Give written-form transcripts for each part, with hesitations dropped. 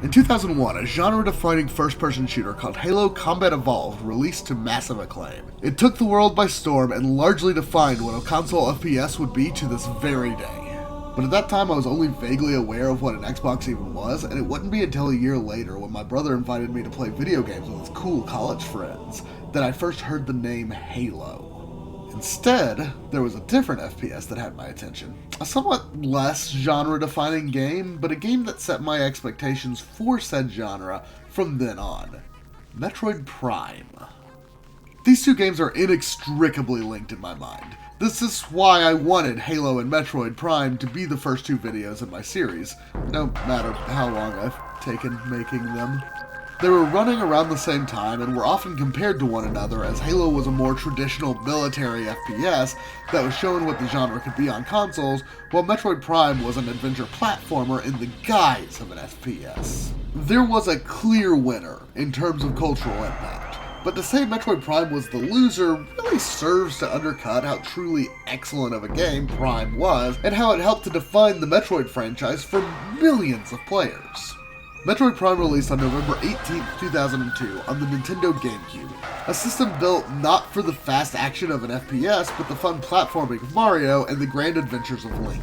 In 2001, a genre-defining first-person shooter called Halo Combat Evolved released to massive acclaim. It took the world by storm and largely defined what a console FPS would be to this very day. But at that time I was only vaguely aware of what an Xbox even was, and it wouldn't be until a year later when my brother invited me to play video games with his cool college friends that I first heard the name Halo. Instead, there was a different FPS that had my attention. A somewhat less genre-defining game, but a game that set my expectations for said genre from then on. Metroid Prime. These two games are inextricably linked in my mind. This is why I wanted Halo and Metroid Prime to be the first two videos in my series, no matter how long I've taken making them. They were running around the same time and were often compared to one another, as Halo was a more traditional military FPS that was showing what the genre could be on consoles, while Metroid Prime was an adventure platformer in the guise of an FPS. There was a clear winner in terms of cultural impact, but to say Metroid Prime was the loser really serves to undercut how truly excellent of a game Prime was, and how it helped to define the Metroid franchise for millions of players. Metroid Prime released on November 18, 2002 on the Nintendo GameCube, a system built not for the fast action of an FPS, but the fun platforming of Mario and the grand adventures of Link.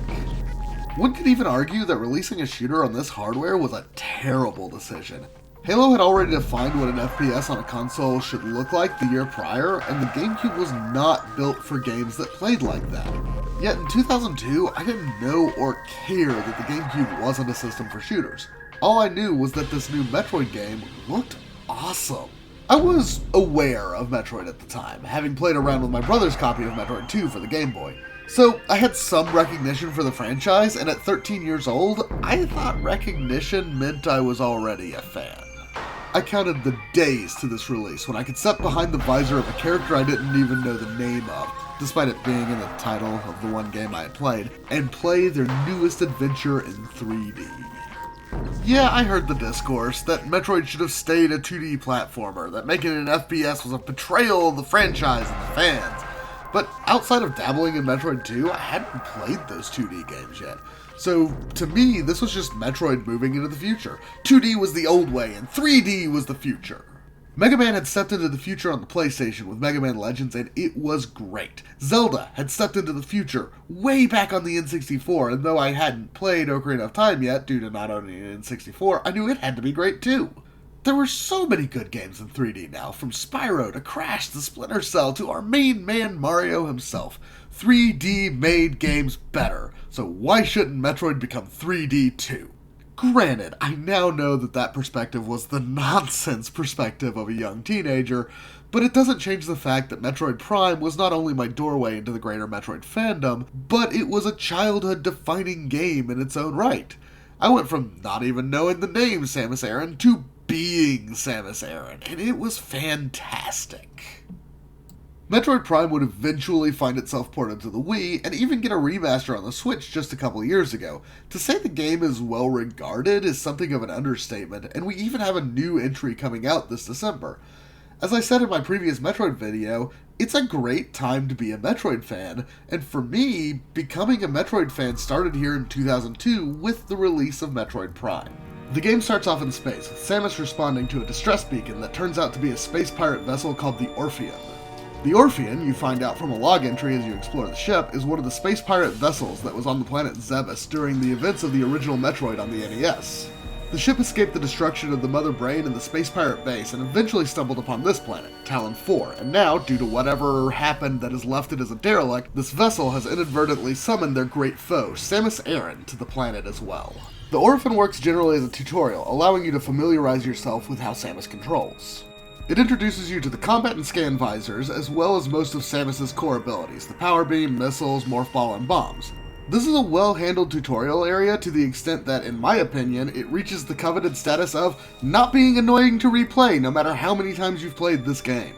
One could even argue that releasing a shooter on this hardware was a terrible decision. Halo had already defined what an FPS on a console should look like the year prior, and the GameCube was not built for games that played like that. Yet in 2002, I didn't know or care that the GameCube wasn't a system for shooters. All I knew was that this new Metroid game looked awesome. I was aware of Metroid at the time, having played around with my brother's copy of Metroid 2 for the Game Boy. So I had some recognition for the franchise, and at 13 years old, I thought recognition meant I was already a fan. I counted the days to this release when I could step behind the visor of a character I didn't even know the name of, despite it being in the title of the one game I had played, and play their newest adventure in 3D. Yeah, I heard the discourse that Metroid should have stayed a 2D platformer, that making it an FPS was a betrayal of the franchise and the fans. But outside of dabbling in Metroid 2, I hadn't played those 2D games yet. So, to me, this was just Metroid moving into the future. 2D was the old way, and 3D was the future. Mega Man had stepped into the future on the PlayStation with Mega Man Legends, and it was great. Zelda had stepped into the future way back on the N64, and though I hadn't played Ocarina of Time yet due to not owning an N64, I knew it had to be great too. There were so many good games in 3D now, from Spyro to Crash to Splinter Cell to our main man Mario himself. 3D made games better, so why shouldn't Metroid become 3D too? Granted, I now know that perspective was the nonsense perspective of a young teenager, but it doesn't change the fact that Metroid Prime was not only my doorway into the greater Metroid fandom, but it was a childhood-defining game in its own right. I went from not even knowing the name Samus Aran to being Samus Aran, and it was fantastic. Metroid Prime would eventually find itself ported to the Wii, and even get a remaster on the Switch just a couple years ago. To say the game is well regarded is something of an understatement, and we even have a new entry coming out this December. As I said in my previous Metroid video, it's a great time to be a Metroid fan, and for me, becoming a Metroid fan started here in 2002 with the release of Metroid Prime. The game starts off in space, with Samus responding to a distress beacon that turns out to be a space pirate vessel called the Orpheon. The Orpheon, you find out from a log entry as you explore the ship, is one of the space pirate vessels that was on the planet Zebes during the events of the original Metroid on the NES. The ship escaped the destruction of the Mother Brain and the space pirate base and eventually stumbled upon this planet, Talon 4, and now, due to whatever happened that has left it as a derelict, this vessel has inadvertently summoned their great foe, Samus Aran, to the planet as well. The Orphan works generally as a tutorial, allowing you to familiarize yourself with how Samus controls. It introduces you to the combat and scan visors, as well as most of Samus's core abilities, the Power Beam, missiles, Morph Ball, and bombs. This is a well-handled tutorial area to the extent that, in my opinion, it reaches the coveted status of not being annoying to replay no matter how many times you've played this game.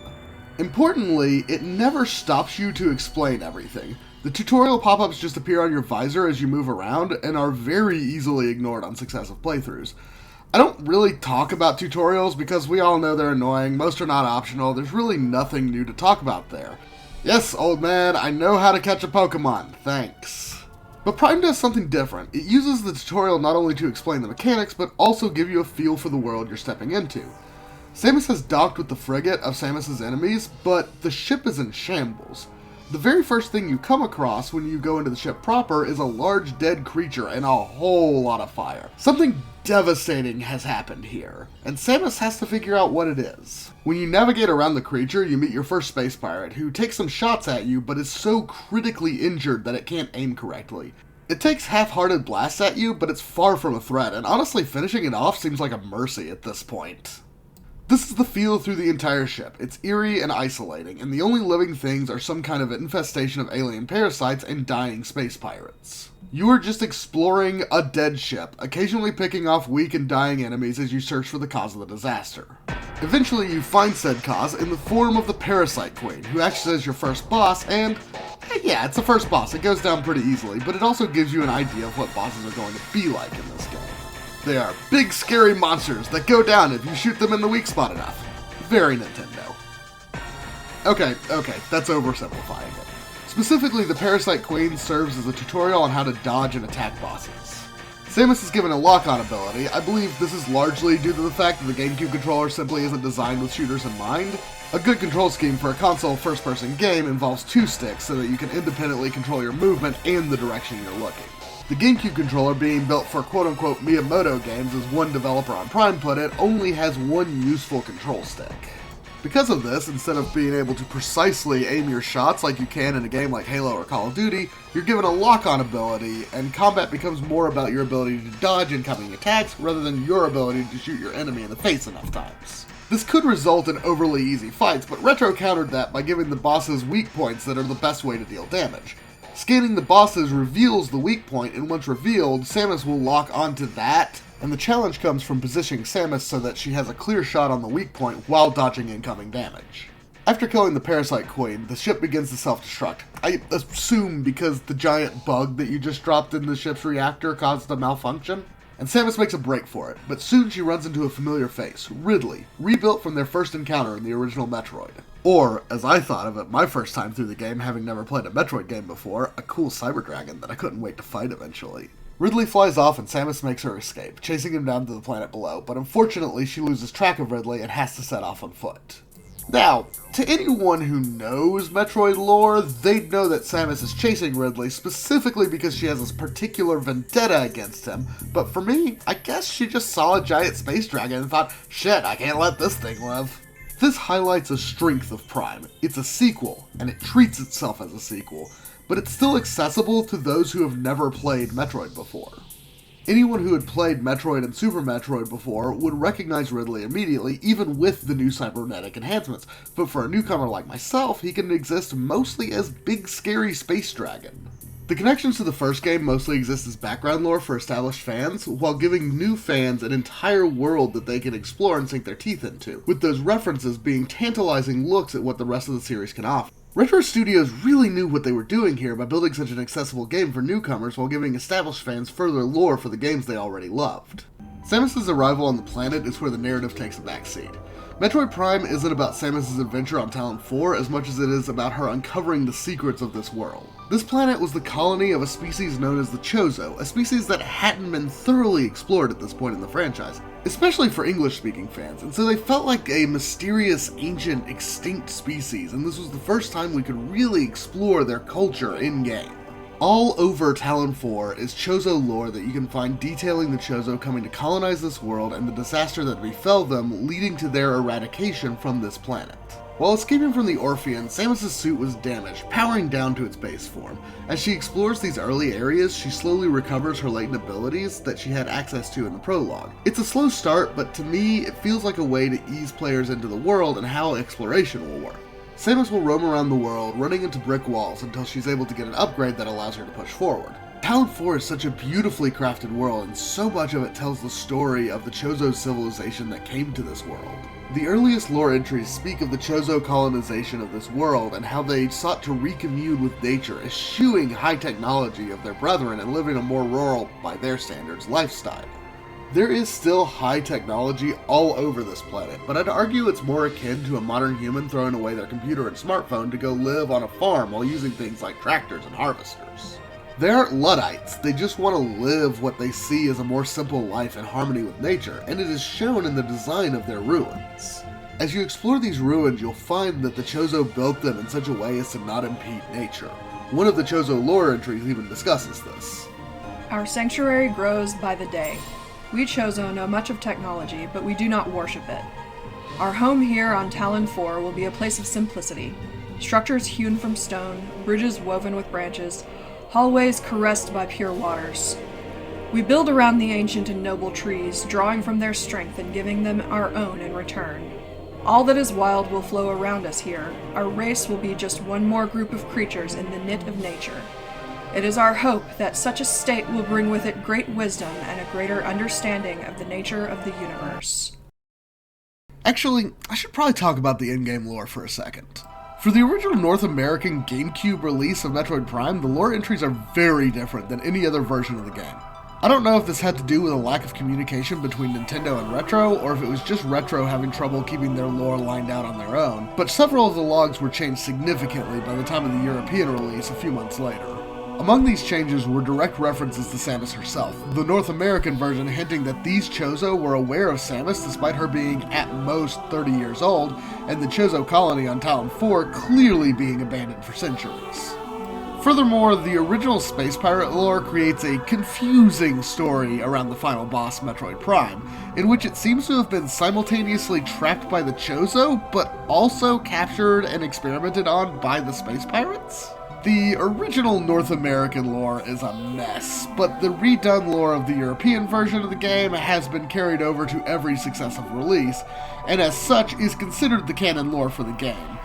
Importantly, it never stops you to explain everything. The tutorial pop-ups just appear on your visor as you move around and are very easily ignored on successive playthroughs. I don't really talk about tutorials because we all know they're annoying, most are not optional, there's really nothing new to talk about there. Yes, old man, I know how to catch a Pokemon, thanks. But Prime does something different. It uses the tutorial not only to explain the mechanics, but also give you a feel for the world you're stepping into. Samus has docked with the frigate of Samus's enemies, but the ship is in shambles. The very first thing you come across when you go into the ship proper is a large dead creature and a whole lot of fire. Something devastating has happened here, and Samus has to figure out what it is. When you navigate around the creature, you meet your first space pirate, who takes some shots at you, but is so critically injured that it can't aim correctly. It takes half-hearted blasts at you, but it's far from a threat, and honestly finishing it off seems like a mercy at this point. This is the feel through the entire ship. It's eerie and isolating, and the only living things are some kind of infestation of alien parasites and dying space pirates. You are just exploring a dead ship, occasionally picking off weak and dying enemies as you search for the cause of the disaster. Eventually you find said cause in the form of the Parasite Queen, who acts as your first boss, and yeah, it's the first boss. It goes down pretty easily, but it also gives you an idea of what bosses are going to be like in this game. They are big, scary monsters that go down if you shoot them in the weak spot enough. Very Nintendo. Okay, that's oversimplifying it. Specifically, the Parasite Queen serves as a tutorial on how to dodge and attack bosses. Samus is given a lock-on ability. I believe this is largely due to the fact that the GameCube controller simply isn't designed with shooters in mind. A good control scheme for a console first-person game involves two sticks so that you can independently control your movement and the direction you're looking. The GameCube controller, being built for quote-unquote Miyamoto games, as one developer on Prime put it, only has one useful control stick. Because of this, instead of being able to precisely aim your shots like you can in a game like Halo or Call of Duty, you're given a lock-on ability, and combat becomes more about your ability to dodge incoming attacks rather than your ability to shoot your enemy in the face enough times. This could result in overly easy fights, but Retro countered that by giving the bosses weak points that are the best way to deal damage. Scanning the bosses reveals the weak point, and once revealed, Samus will lock onto that, and the challenge comes from positioning Samus so that she has a clear shot on the weak point while dodging incoming damage. After killing the Parasite Queen, the ship begins to self-destruct. I assume because the giant bug that you just dropped in the ship's reactor caused a malfunction. And Samus makes a break for it, but soon she runs into a familiar face, Ridley, rebuilt from their first encounter in the original Metroid. Or, as I thought of it my first time through the game, having never played a Metroid game before, a cool cyber dragon that I couldn't wait to fight eventually. Ridley flies off and Samus makes her escape, chasing him down to the planet below, but unfortunately she loses track of Ridley and has to set off on foot. Now, to anyone who knows Metroid lore, they'd know that Samus is chasing Ridley specifically because she has this particular vendetta against him, but for me, I guess she just saw a giant space dragon and thought, shit, I can't let this thing live. This highlights a strength of Prime. It's a sequel, and it treats itself as a sequel, but it's still accessible to those who have never played Metroid before. Anyone who had played Metroid and Super Metroid before would recognize Ridley immediately, even with the new cybernetic enhancements, but for a newcomer like myself, he can exist mostly as Big Scary Space Dragon. The connections to the first game mostly exist as background lore for established fans, while giving new fans an entire world that they can explore and sink their teeth into, with those references being tantalizing looks at what the rest of the series can offer. Retro Studios really knew what they were doing here by building such an accessible game for newcomers while giving established fans further lore for the games they already loved. Samus' arrival on the planet is where the narrative takes a backseat. Metroid Prime isn't about Samus' adventure on Talon 4 as much as it is about her uncovering the secrets of this world. This planet was the colony of a species known as the Chozo, a species that hadn't been thoroughly explored at this point in the franchise, especially for English-speaking fans, and so they felt like a mysterious, ancient, extinct species, and this was the first time we could really explore their culture in-game. All over Talon 4 is Chozo lore that you can find detailing the Chozo coming to colonize this world and the disaster that befell them, leading to their eradication from this planet. While escaping from the Orphean, Samus' suit was damaged, powering down to its base form. As she explores these early areas, she slowly recovers her latent abilities that she had access to in the prologue. It's a slow start, but to me, it feels like a way to ease players into the world and how exploration will work. Samus will roam around the world, running into brick walls until she's able to get an upgrade that allows her to push forward. Talon 4 is such a beautifully crafted world, and so much of it tells the story of the Chozo civilization that came to this world. The earliest lore entries speak of the Chozo colonization of this world and how they sought to recommune with nature, eschewing high technology of their brethren and living a more rural, by their standards, lifestyle. There is still high technology all over this planet, but I'd argue it's more akin to a modern human throwing away their computer and smartphone to go live on a farm while using things like tractors and harvesters. They aren't Luddites, they just want to live what they see as a more simple life in harmony with nature, and it is shown in the design of their ruins. As you explore these ruins, you'll find that the Chozo built them in such a way as to not impede nature. One of the Chozo lore entries even discusses this. Our sanctuary grows by the day. We Chozo know much of technology, but we do not worship it. Our home here on Talon 4 will be a place of simplicity. Structures hewn from stone, bridges woven with branches, hallways caressed by pure waters. We build around the ancient and noble trees, drawing from their strength and giving them our own in return. All that is wild will flow around us here. Our race will be just one more group of creatures in the knit of nature. It is our hope that such a state will bring with it great wisdom and a greater understanding of the nature of the universe. Actually, I should probably talk about the in-game lore for a second. For the original North American GameCube release of Metroid Prime, the lore entries are very different than any other version of the game. I don't know if this had to do with a lack of communication between Nintendo and Retro, or if it was just Retro having trouble keeping their lore lined out on their own, but several of the logs were changed significantly by the time of the European release a few months later. Among these changes were direct references to Samus herself, the North American version hinting that these Chozo were aware of Samus despite her being at most 30 years old, and the Chozo colony on Talon 4 clearly being abandoned for centuries. Furthermore, the original Space Pirate lore creates a confusing story around the final boss, Metroid Prime, in which it seems to have been simultaneously trapped by the Chozo, but also captured and experimented on by the Space Pirates. The original North American lore is a mess, but the redone lore of the European version of the game has been carried over to every successive release, and as such is considered the canon lore for the game.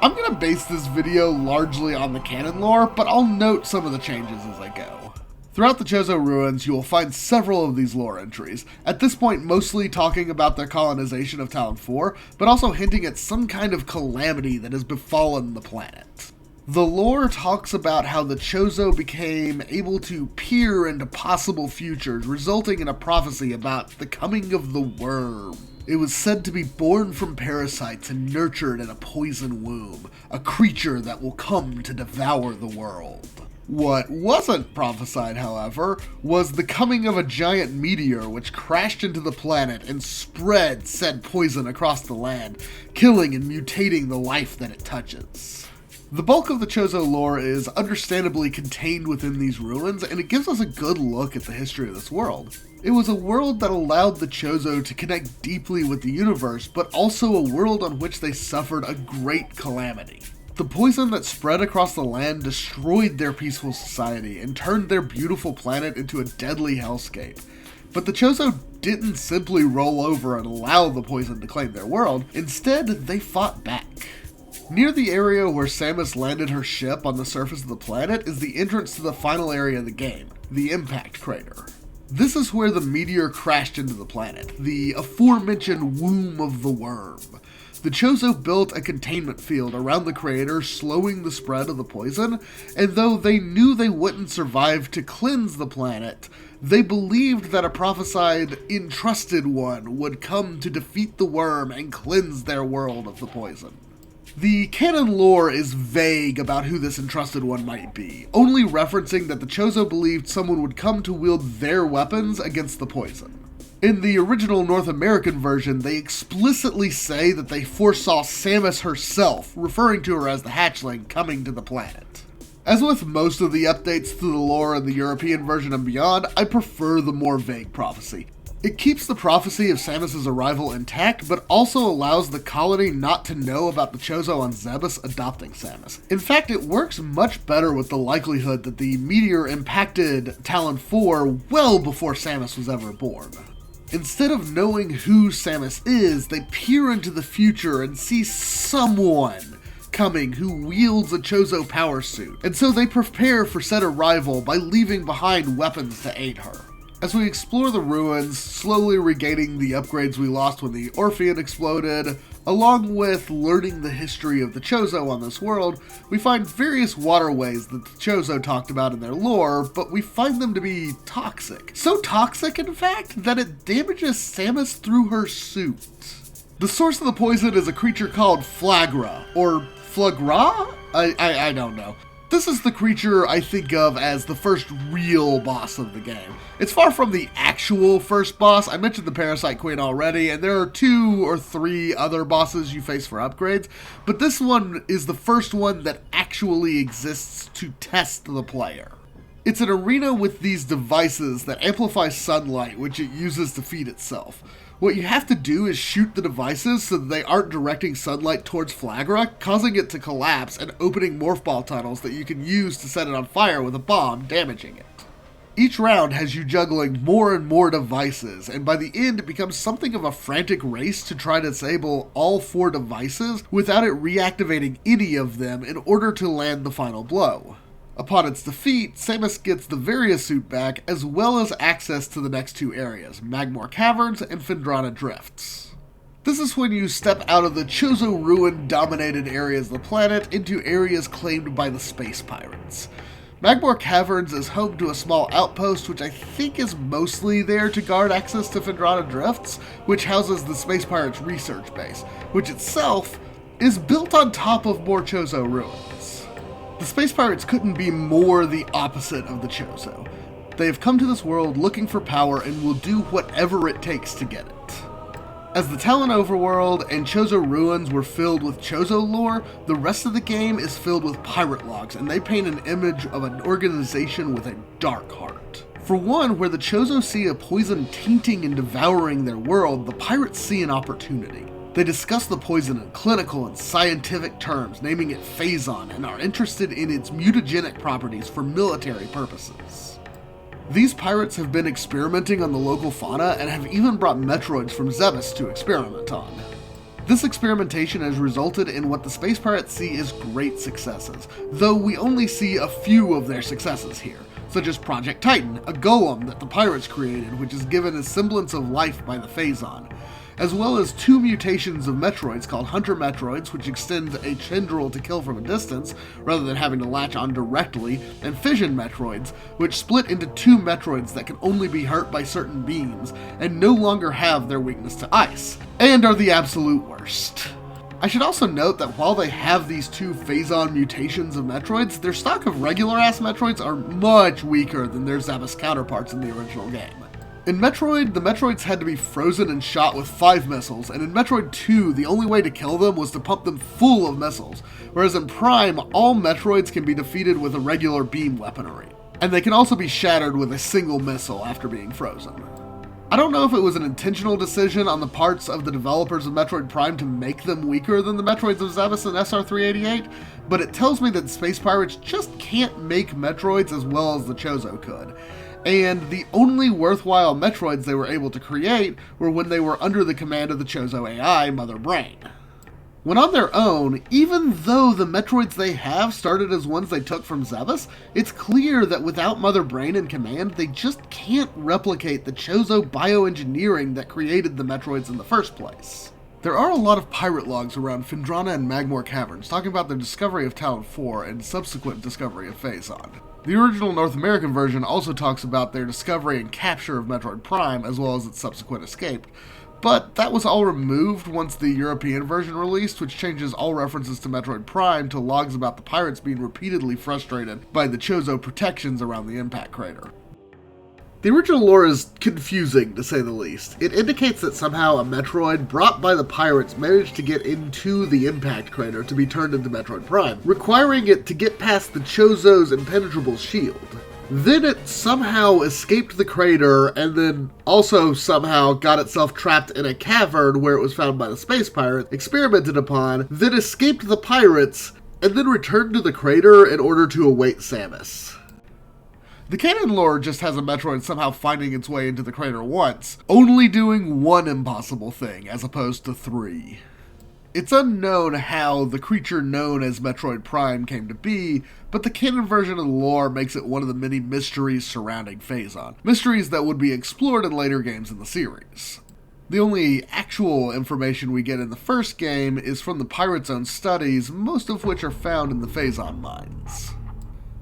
I'm going to base this video largely on the canon lore, but I'll note some of the changes as I go. Throughout the Chozo ruins, you will find several of these lore entries, at this point mostly talking about their colonization of Talon 4, but also hinting at some kind of calamity that has befallen the planet. The lore talks about how the Chozo became able to peer into possible futures, resulting in a prophecy about the coming of the worm. It was said to be born from parasites and nurtured in a poison womb, a creature that will come to devour the world. What wasn't prophesied, however, was the coming of a giant meteor which crashed into the planet and spread said poison across the land, killing and mutating the life that it touches. The bulk of the Chozo lore is understandably contained within these ruins, and it gives us a good look at the history of this world. It was a world that allowed the Chozo to connect deeply with the universe, but also a world on which they suffered a great calamity. The poison that spread across the land destroyed their peaceful society and turned their beautiful planet into a deadly hellscape. But the Chozo didn't simply roll over and allow the poison to claim their world. Instead, they fought back. Near the area where Samus landed her ship on the surface of the planet is the entrance to the final area of the game, the impact crater. This is where the meteor crashed into the planet, the aforementioned womb of the worm. The Chozo built a containment field around the crater, slowing the spread of the poison, and though they knew they wouldn't survive to cleanse the planet, they believed that a prophesied entrusted one would come to defeat the worm and cleanse their world of the poison. The canon lore is vague about who this entrusted one might be, only referencing that the Chozo believed someone would come to wield their weapons against the poison. In the original North American version, they explicitly say that they foresaw Samus herself, referring to her as the hatchling, coming to the planet. As with most of the updates to the lore in the European version and beyond, I prefer the more vague prophecy. It keeps the prophecy of Samus' arrival intact, but also allows the colony not to know about the Chozo on Zebes adopting Samus. In fact, it works much better with the likelihood that the meteor impacted Talon 4 well before Samus was ever born. Instead of knowing who Samus is, they peer into the future and see someone coming who wields a Chozo power suit, and so they prepare for said arrival by leaving behind weapons to aid her. As we explore the ruins, slowly regaining the upgrades we lost when the Orpheon exploded, along with learning the history of the Chozo on this world, we find various waterways that the Chozo talked about in their lore, but we find them to be toxic. So toxic, in fact, that it damages Samus through her suit. The source of the poison is a creature called Flagra, or Flagra? I don't know. This is the creature I think of as the first real boss of the game. It's far from the actual first boss. I mentioned the Parasite Queen already, and there are 2 or 3 other bosses you face for upgrades, but this one is the first one that actually exists to test the player. It's an arena with these devices that amplify sunlight, which it uses to feed itself. What you have to do is shoot the devices so that they aren't directing sunlight towards Flagra, causing it to collapse and opening morph ball tunnels that you can use to set it on fire with a bomb, damaging it. Each round has you juggling more and more devices, and by the end it becomes something of a frantic race to try to disable all 4 devices without it reactivating any of them in order to land the final blow. Upon its defeat, Samus gets the Varia suit back, as well as access to the next 2 areas, Magmor Caverns and Phendrana Drifts. This is when you step out of the Chozo Ruin-dominated areas of the planet into areas claimed by the Space Pirates. Magmor Caverns is home to a small outpost which I think is mostly there to guard access to Phendrana Drifts, which houses the Space Pirates research base, which itself is built on top of more Chozo ruins. The Space Pirates couldn't be more the opposite of the Chozo. They have come to this world looking for power and will do whatever it takes to get it. As the Talon overworld and Chozo ruins were filled with Chozo lore, the rest of the game is filled with pirate logs, and they paint an image of an organization with a dark heart. For one, where the Chozo see a poison tainting and devouring their world, the pirates see an opportunity. They discuss the poison in clinical and scientific terms, naming it Phazon, and are interested in its mutagenic properties for military purposes. These pirates have been experimenting on the local fauna and have even brought Metroids from Zebes to experiment on. This experimentation has resulted in what the Space Pirates see as great successes, though we only see a few of their successes here, such as Project Titan, a golem that the pirates created which is given a semblance of life by the Phazon, as well as 2 mutations of Metroids called Hunter Metroids, which extend a tendril to kill from a distance, rather than having to latch on directly, and Fission Metroids, which split into 2 Metroids that can only be hurt by certain beams, and no longer have their weakness to ice, and are the absolute worst. I should also note that while they have these 2 Phazon mutations of Metroids, their stock of regular-ass Metroids are much weaker than their Zebes counterparts in the original game. In Metroid, the Metroids had to be frozen and shot with 5 missiles, and in Metroid 2, the only way to kill them was to pump them full of missiles, whereas in Prime, all Metroids can be defeated with a regular beam weaponry, and they can also be shattered with a single missile after being frozen. I don't know if it was an intentional decision on the parts of the developers of Metroid Prime to make them weaker than the Metroids of Zebes and SR388, but it tells me that Space Pirates just can't make Metroids as well as the Chozo could. And the only worthwhile Metroids they were able to create were when they were under the command of the Chozo AI, Mother Brain. When on their own, even though the Metroids they have started as ones they took from Zebes, it's clear that without Mother Brain in command, they just can't replicate the Chozo bioengineering that created the Metroids in the first place. There are a lot of pirate logs around Phendrana and Magmor Caverns talking about their discovery of Talon 4 and subsequent discovery of Phazon. The original North American version also talks about their discovery and capture of Metroid Prime, as well as its subsequent escape, but that was all removed once the European version released, which changes all references to Metroid Prime to logs about the pirates being repeatedly frustrated by the Chozo protections around the impact crater. The original lore is confusing, to say the least. It indicates that somehow a Metroid brought by the pirates managed to get into the impact crater to be turned into Metroid Prime, requiring it to get past the Chozo's impenetrable shield. Then it somehow escaped the crater, and then also somehow got itself trapped in a cavern where it was found by the Space Pirate, experimented upon, then escaped the pirates, and then returned to the crater in order to await Samus. The canon lore just has a Metroid somehow finding its way into the crater once, only doing 1 impossible thing, as opposed to 3. It's unknown how the creature known as Metroid Prime came to be, but the canon version of the lore makes it one of the many mysteries surrounding Phazon, mysteries that would be explored in later games in the series. The only actual information we get in the first game is from the pirates' own studies, most of which are found in the Phazon mines.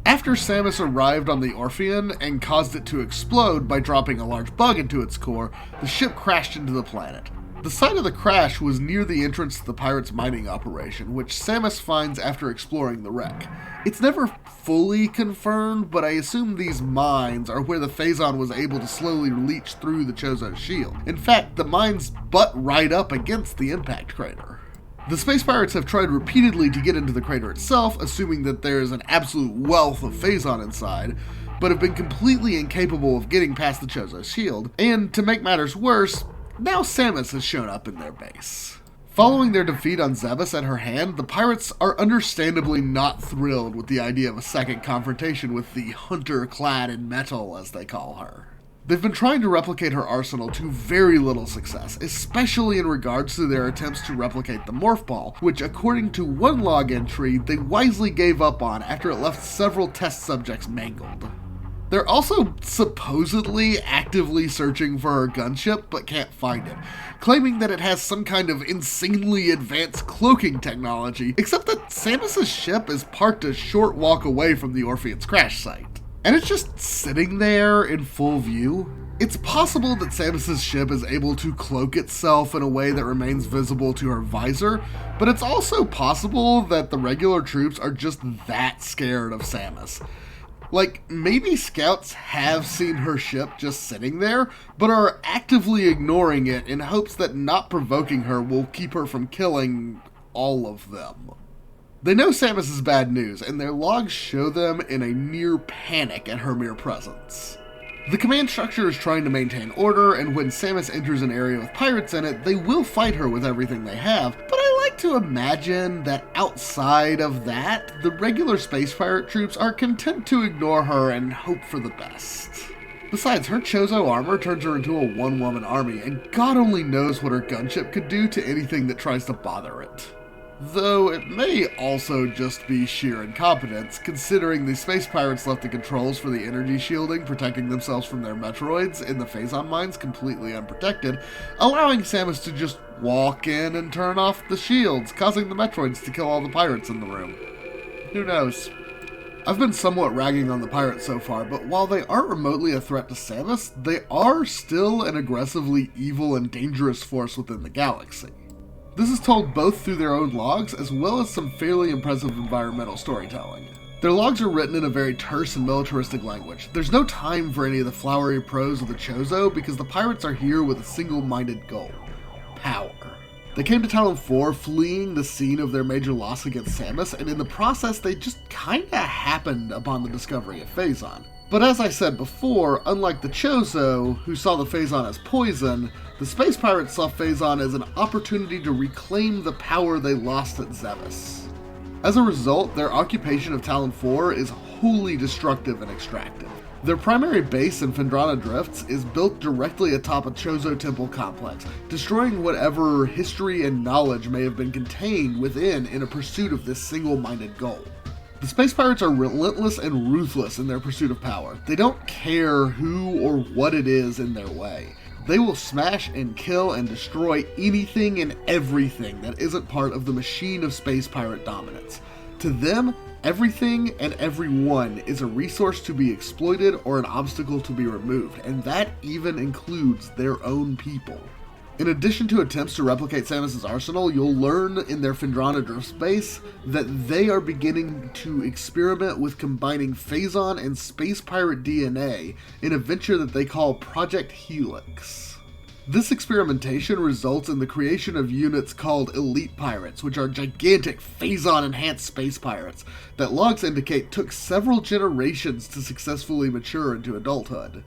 After Samus arrived on the Orpheon and caused it to explode by dropping a large bug into its core, the ship crashed into the planet. The site of the crash was near the entrance to the pirates' mining operation, which Samus finds after exploring the wreck. It's never fully confirmed, but I assume these mines are where the Phazon was able to slowly leach through the Chozo's shield. In fact, the mines butt right up against the impact crater. The space pirates have tried repeatedly to get into the crater itself, assuming that there is an absolute wealth of Phazon inside, but have been completely incapable of getting past the Chozo's shield, and to make matters worse, now Samus has shown up in their base. Following their defeat on Zebes at her hand, the pirates are understandably not thrilled with the idea of a second confrontation with the hunter clad in metal, as they call her. They've been trying to replicate her arsenal to very little success, especially in regards to their attempts to replicate the Morph Ball, which according to one log entry, they wisely gave up on after it left several test subjects mangled. They're also supposedly actively searching for her gunship, but can't find it, claiming that it has some kind of insanely advanced cloaking technology, except that Samus's ship is parked a short walk away from the Orpheus crash site. And it's just sitting there in full view. It's possible that Samus's ship is able to cloak itself in a way that remains visible to her visor, but it's also possible that the regular troops are just that scared of Samus. Like, maybe scouts have seen her ship just sitting there, but are actively ignoring it in hopes that not provoking her will keep her from killing all of them. They know Samus is bad news, and their logs show them in a near panic at her mere presence. The command structure is trying to maintain order, and when Samus enters an area with pirates in it, they will fight her with everything they have, but I like to imagine that outside of that, the regular space pirate troops are content to ignore her and hope for the best. Besides, her Chozo armor turns her into a one-woman army, and God only knows what her gunship could do to anything that tries to bother it. Though it may also just be sheer incompetence, considering the space pirates left the controls for the energy shielding protecting themselves from their Metroids in the Phazon mines completely unprotected, allowing Samus to just walk in and turn off the shields, causing the Metroids to kill all the pirates in the room. Who knows? I've been somewhat ragging on the pirates so far, but while they aren't remotely a threat to Samus, they are still an aggressively evil and dangerous force within the galaxy. This is told both through their own logs as well as some fairly impressive environmental storytelling. Their logs are written in a very terse and militaristic language. There's no time for any of the flowery prose of the Chozo because the pirates are here with a single-minded goal: power. They came to Talon 4 fleeing the scene of their major loss against Samus, and in the process they just kinda happened upon the discovery of Phazon. But as I said before, unlike the Chozo, who saw the Phazon as poison, the space pirates saw Phazon as an opportunity to reclaim the power they lost at Zebes. As a result, their occupation of Talon 4 is wholly destructive and extractive. Their primary base in Phendrana Drifts is built directly atop a Chozo temple complex, destroying whatever history and knowledge may have been contained within in a pursuit of this single-minded goal. The space pirates are relentless and ruthless in their pursuit of power. They don't care who or what it is in their way. They will smash and kill and destroy anything and everything that isn't part of the machine of space pirate dominance. To them, everything and everyone is a resource to be exploited or an obstacle to be removed, and that even includes their own people. In addition to attempts to replicate Samus's arsenal, you'll learn in their Phendrana Drift base that they are beginning to experiment with combining Phazon and space pirate DNA in a venture that they call Project Helix. This experimentation results in the creation of units called Elite Pirates, which are gigantic Phazon-enhanced space pirates that logs indicate took several generations to successfully mature into adulthood.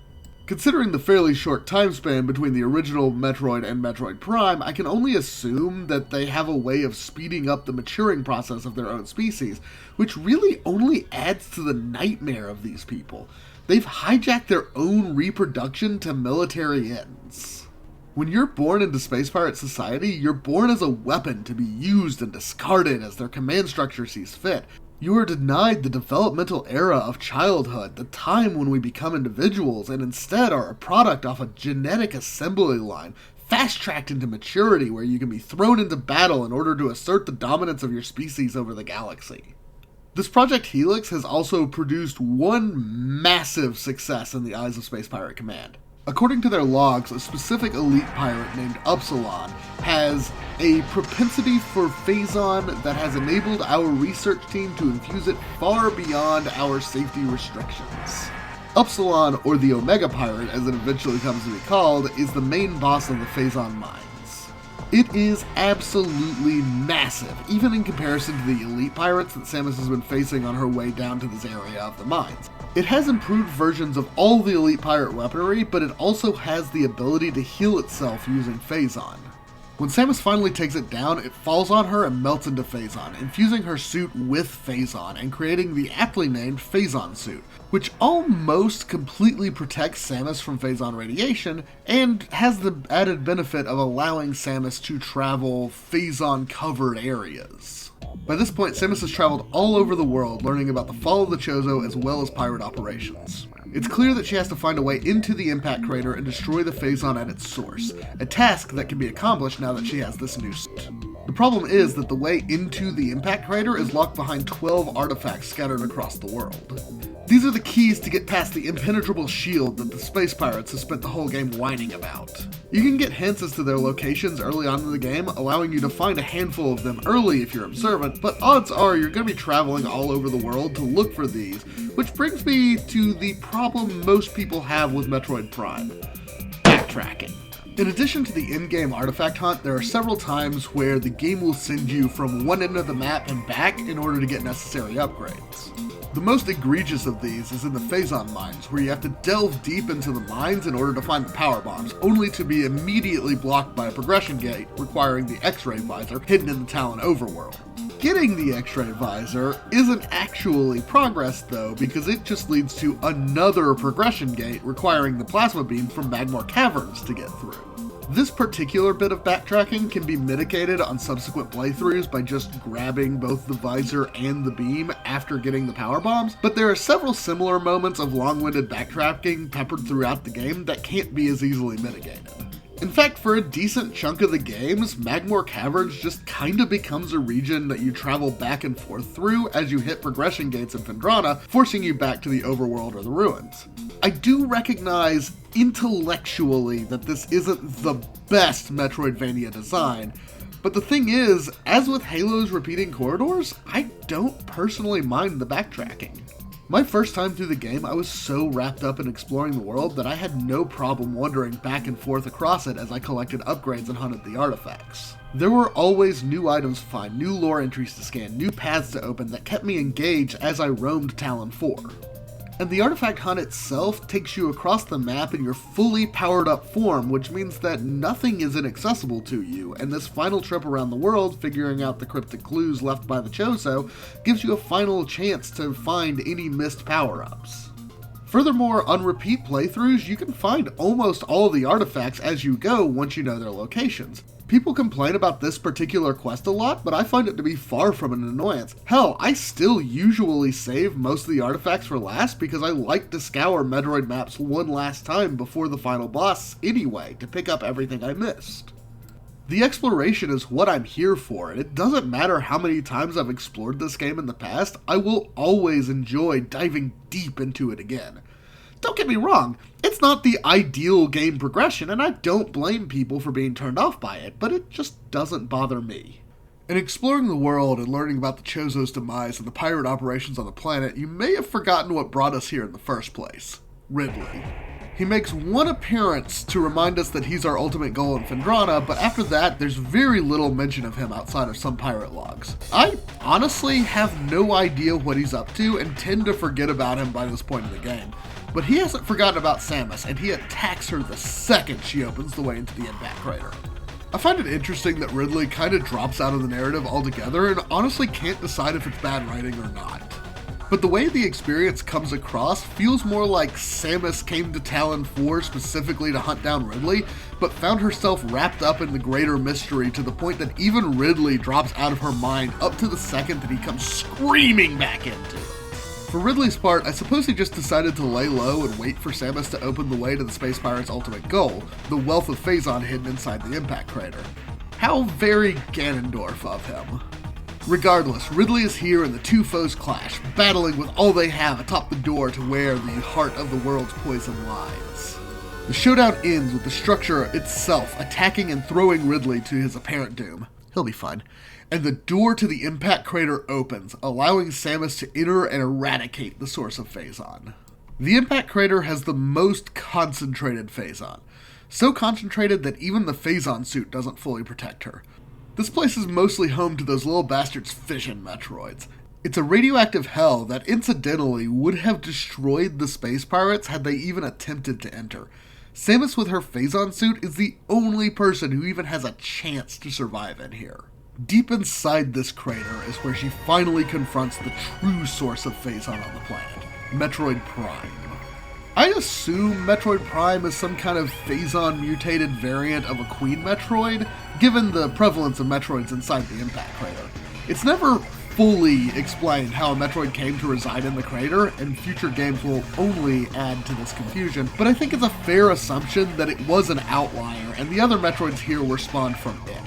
Considering the fairly short time span between the original Metroid and Metroid Prime, I can only assume that they have a way of speeding up the maturing process of their own species, which really only adds to the nightmare of these people. They've hijacked their own reproduction to military ends. When you're born into Space Pirate Society, you're born as a weapon to be used and discarded as their command structure sees fit. You are denied the developmental era of childhood, the time when we become individuals, and instead are a product off a genetic assembly line, fast-tracked into maturity where you can be thrown into battle in order to assert the dominance of your species over the galaxy. This Project Helix has also produced one massive success in the eyes of Space Pirate Command. According to their logs, a specific elite pirate named Upsilon has a propensity for Phazon that has enabled our research team to infuse it far beyond our safety restrictions. Upsilon, or the Omega Pirate as it eventually comes to be called, is the main boss of the Phazon mines. It is absolutely massive, even in comparison to the elite pirates that Samus has been facing on her way down to this area of the mines. It has improved versions of all the elite pirate weaponry, but it also has the ability to heal itself using Phazon. When Samus finally takes it down, it falls on her and melts into Phazon, infusing her suit with Phazon and creating the aptly named Phazon suit, which almost completely protects Samus from Phazon radiation and has the added benefit of allowing Samus to travel Phazon-covered areas. By this point, Samus has traveled all over the world learning about the fall of the Chozo as well as pirate operations. It's clear that she has to find a way into the impact crater and destroy the Phazon at its source, a task that can be accomplished now that she has this new suit. The problem is that the way into the impact crater is locked behind 12 artifacts scattered across the world. These are the keys to get past the impenetrable shield that the space pirates have spent the whole game whining about. You can get hints as to their locations early on in the game, allowing you to find a handful of them early if you're observant, but odds are you're going to be traveling all over the world to look for these, which brings me to the problem most people have with Metroid Prime: backtracking. In addition to the in-game artifact hunt, there are several times where the game will send you from one end of the map and back in order to get necessary upgrades. The most egregious of these is in the Phazon mines, where you have to delve deep into the mines in order to find the power bombs, only to be immediately blocked by a progression gate requiring the X-ray visor hidden in the Talon overworld. Getting the X-ray visor isn't actually progress though, because it just leads to another progression gate requiring the plasma beam from Magmor Caverns to get through. This particular bit of backtracking can be mitigated on subsequent playthroughs by just grabbing both the visor and the beam after getting the power bombs, but there are several similar moments of long-winded backtracking peppered throughout the game that can't be as easily mitigated. In fact, for a decent chunk of the games, Magmor Caverns just kinda becomes a region that you travel back and forth through as you hit progression gates in Phendrana, forcing you back to the overworld or the ruins. I do recognize intellectually that this isn't the best Metroidvania design, but the thing is, as with Halo's repeating corridors, I don't personally mind the backtracking. My first time through the game, I was so wrapped up in exploring the world that I had no problem wandering back and forth across it as I collected upgrades and hunted the artifacts. There were always new items to find, new lore entries to scan, new paths to open that kept me engaged as I roamed Talon 4. And the artifact hunt itself takes you across the map in your fully powered up form, which means that nothing is inaccessible to you, and this final trip around the world, figuring out the cryptic clues left by the Chozo, gives you a final chance to find any missed power-ups. Furthermore, on repeat playthroughs, you can find almost all of the artifacts as you go once you know their locations. People complain about this particular quest a lot, but I find it to be far from an annoyance. Hell, I still usually save most of the artifacts for last because I like to scour Metroid maps one last time before the final boss anyway, to pick up everything I missed. The exploration is what I'm here for, and it doesn't matter how many times I've explored this game in the past, I will always enjoy diving deep into it again. Don't get me wrong, it's not the ideal game progression, and I don't blame people for being turned off by it, but it just doesn't bother me. In exploring the world and learning about the Chozo's demise and the pirate operations on the planet, you may have forgotten what brought us here in the first place: Ridley. He makes one appearance to remind us that he's our ultimate goal in Phendrana, but after that, there's very little mention of him outside of some pirate logs. I honestly have no idea what he's up to and tend to forget about him by this point in the game. But he hasn't forgotten about Samus, and he attacks her the second she opens the way into the impact crater. I find it interesting that Ridley kinda drops out of the narrative altogether, and honestly can't decide if it's bad writing or not. But the way the experience comes across feels more like Samus came to Talon 4 specifically to hunt down Ridley, but found herself wrapped up in the greater mystery to the point that even Ridley drops out of her mind up to the second that he comes screaming back into it. For Ridley's part, I suppose he just decided to lay low and wait for Samus to open the way to the Space Pirate's ultimate goal, the wealth of Phazon hidden inside the impact crater. How very Ganondorf of him. Regardless, Ridley is here and the two foes clash, battling with all they have atop the door to where the heart of the world's poison lies. The showdown ends with the structure itself attacking and throwing Ridley to his apparent doom. He'll be fine. And the door to the impact crater opens, allowing Samus to enter and eradicate the source of Phazon. The impact crater has the most concentrated Phazon. So concentrated that even the Phazon suit doesn't fully protect her. This place is mostly home to those little bastards' fission Metroids. It's a radioactive hell that incidentally would have destroyed the space pirates had they even attempted to enter. Samus with her Phazon suit is the only person who even has a chance to survive in here. Deep inside this crater is where she finally confronts the true source of Phazon on the planet, Metroid Prime. I assume Metroid Prime is some kind of Phazon mutated variant of a Queen Metroid, given the prevalence of Metroids inside the impact crater. It's never fully explained how a Metroid came to reside in the crater, and future games will only add to this confusion, but I think it's a fair assumption that it was an outlier, and the other Metroids here were spawned from it.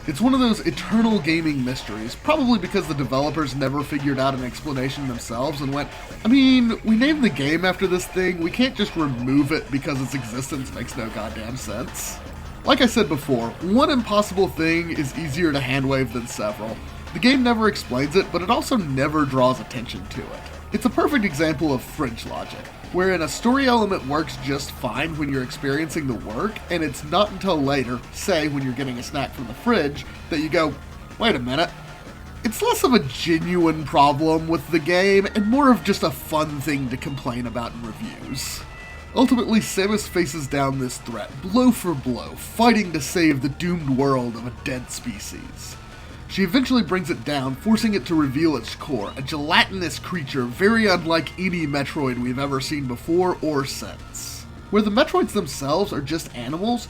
It's one of those eternal gaming mysteries, probably because the developers never figured out an explanation themselves and went, I mean, we named the game after this thing, we can't just remove it because its existence makes no goddamn sense. Like I said before, one impossible thing is easier to handwave than several. The game never explains it, but it also never draws attention to it. It's a perfect example of fridge logic, wherein a story element works just fine when you're experiencing the work, and it's not until later, say when you're getting a snack from the fridge, that you go, wait a minute. It's less of a genuine problem with the game, and more of just a fun thing to complain about in reviews. Ultimately, Samus faces down this threat, blow for blow, fighting to save the doomed world of a dead species. She eventually brings it down, forcing it to reveal its core, a gelatinous creature very unlike any Metroid we've ever seen before or since. Where the Metroids themselves are just animals,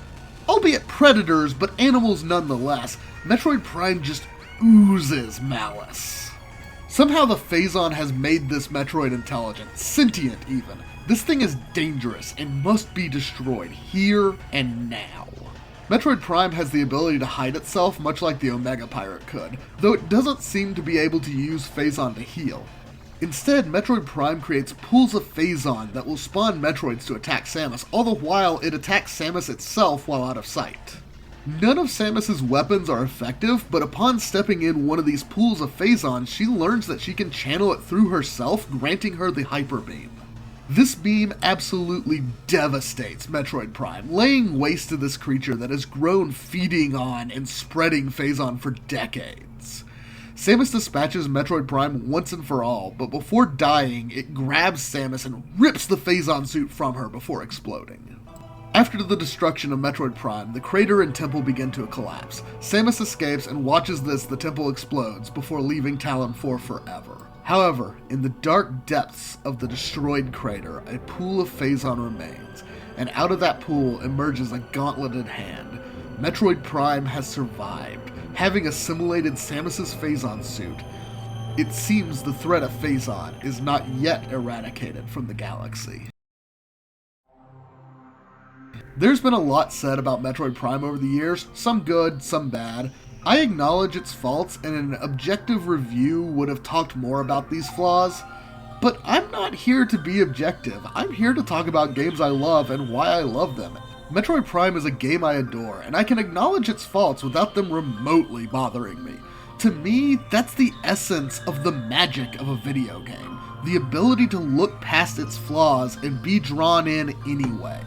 albeit predators, but animals nonetheless, Metroid Prime just oozes malice. Somehow the Phazon has made this Metroid intelligent, sentient even. This thing is dangerous and must be destroyed here and now. Metroid Prime has the ability to hide itself much like the Omega Pirate could, though it doesn't seem to be able to use Phazon to heal. Instead, Metroid Prime creates pools of Phazon that will spawn Metroids to attack Samus, all the while it attacks Samus itself while out of sight. None of Samus's weapons are effective, but upon stepping in one of these pools of Phazon, she learns that she can channel it through herself, granting her the Hyper Beam. This beam absolutely devastates Metroid Prime, laying waste to this creature that has grown feeding on and spreading Phazon for decades. Samus dispatches Metroid Prime once and for all, but before dying, it grabs Samus and rips the Phazon suit from her before exploding. After the destruction of Metroid Prime, the crater and temple begin to collapse. Samus escapes and watches as the temple explodes before leaving Talon 4 forever. However, in the dark depths of the destroyed crater, a pool of Phazon remains, and out of that pool emerges a gauntleted hand. Metroid Prime has survived, having assimilated Samus's Phazon suit. It seems the threat of Phazon is not yet eradicated from the galaxy. There's been a lot said about Metroid Prime over the years, some good, some bad. I acknowledge its faults, and an objective review would have talked more about these flaws, but I'm not here to be objective. I'm here to talk about games I love and why I love them. Metroid Prime is a game I adore, and I can acknowledge its faults without them remotely bothering me. To me, that's the essence of the magic of a video game, the ability to look past its flaws and be drawn in anyway.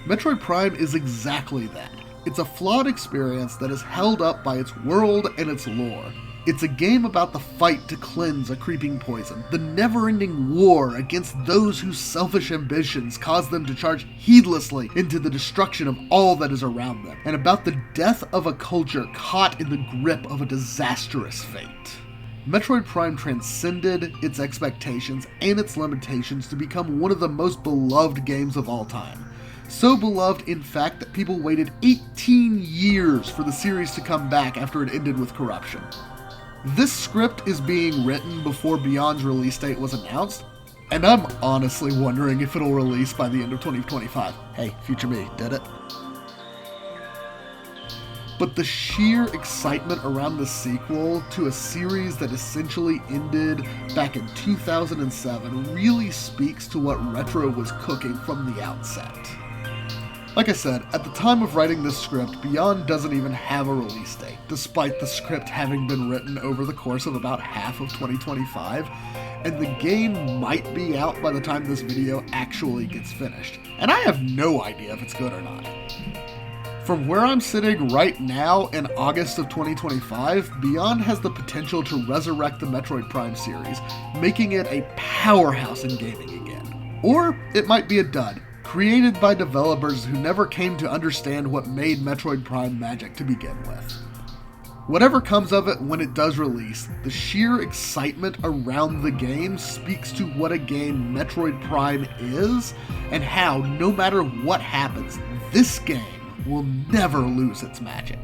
Metroid Prime is exactly that. It's a flawed experience that is held up by its world and its lore. It's a game about the fight to cleanse a creeping poison, the never-ending war against those whose selfish ambitions cause them to charge heedlessly into the destruction of all that is around them, and about the death of a culture caught in the grip of a disastrous fate. Metroid Prime transcended its expectations and its limitations to become one of the most beloved games of all time. So beloved, in fact, that people waited 18 years for the series to come back after it ended with corruption. This script is being written before Beyond's release date was announced, and I'm honestly wondering if it'll release by the end of 2025. Hey, future me, did it? But the sheer excitement around the sequel to a series that essentially ended back in 2007 really speaks to what Retro was cooking from the outset. Like I said, at the time of writing this script, Beyond doesn't even have a release date, despite the script having been written over the course of about half of 2025, and the game might be out by the time this video actually gets finished, and I have no idea if it's good or not. From where I'm sitting right now in August of 2025, Beyond has the potential to resurrect the Metroid Prime series, making it a powerhouse in gaming again. Or it might be a dud, created by developers who never came to understand what made Metroid Prime magic to begin with. Whatever comes of it when it does release, the sheer excitement around the game speaks to what a game Metroid Prime is, and how, no matter what happens, this game will never lose its magic.